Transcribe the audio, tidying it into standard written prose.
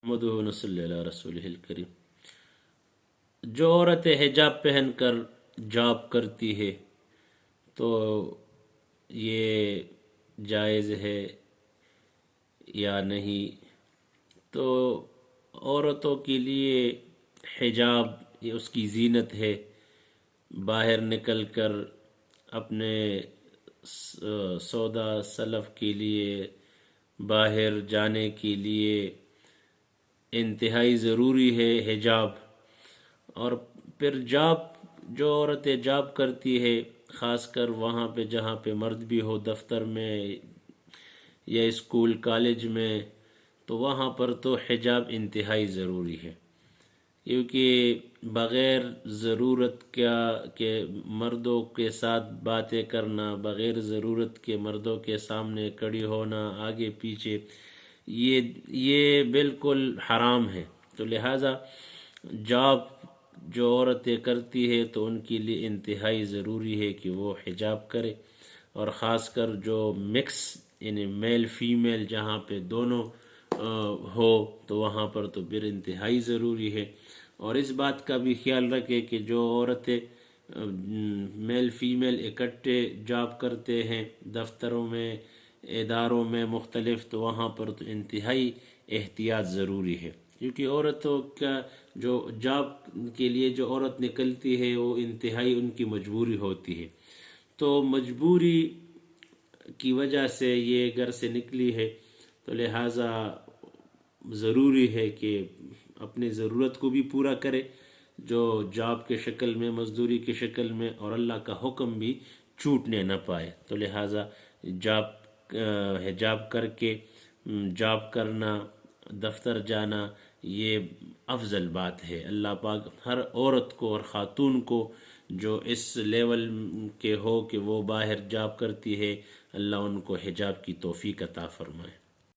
محمد صلی اللہ رسول الکریم۔ جو عورت حجاب پہن کر جاب کرتی ہے تو یہ جائز ہے یا نہیں؟ تو عورتوں کے لیے حجاب یہ اس کی زینت ہے۔ باہر نکل کر اپنے سودا سلف کے لیے باہر جانے کے لیے انتہائی ضروری ہے حجاب۔ اور پھر جو عورتیں جاب کرتی ہے خاص کر وہاں پہ جہاں پہ مرد بھی ہو، دفتر میں یا اسکول کالج میں، تو وہاں پر تو حجاب انتہائی ضروری ہے، کیونکہ بغیر ضرورت کے مردوں کے ساتھ باتیں کرنا، بغیر ضرورت کے مردوں کے سامنے کھڑی ہونا آگے پیچھے، یہ بالکل حرام ہے۔ تو لہٰذا جاب جو عورتیں کرتی ہے تو ان کے لیے انتہائی ضروری ہے کہ وہ حجاب کرے، اور خاص کر جو مکس یعنی میل فیمیل جہاں پہ دونوں ہو تو وہاں پر تو پھر انتہائی ضروری ہے۔ اور اس بات کا بھی خیال رکھے کہ جو عورتیں میل فیمیل اکٹھے جاب کرتے ہیں دفتروں میں، اداروں میں مختلف، تو وہاں پر تو انتہائی احتیاط ضروری ہے، کیونکہ عورتوں کا جو جاب کے لیے جو عورت نکلتی ہے وہ انتہائی ان کی مجبوری ہوتی ہے۔ تو مجبوری کی وجہ سے یہ گھر سے نکلی ہے، تو لہٰذا ضروری ہے کہ اپنی ضرورت کو بھی پورا کرے، جو جاب کے شکل میں، مزدوری کے شکل میں، اور اللہ کا حکم بھی چھوٹنے نہ پائے۔ تو لہٰذا حجاب کر کے جاب کرنا، دفتر جانا، یہ افضل بات ہے۔ اللہ پاک ہر عورت کو اور خاتون کو جو اس لیول کے ہو کہ وہ باہر جاب کرتی ہے، اللہ ان کو حجاب کی توفیق عطا فرمائے۔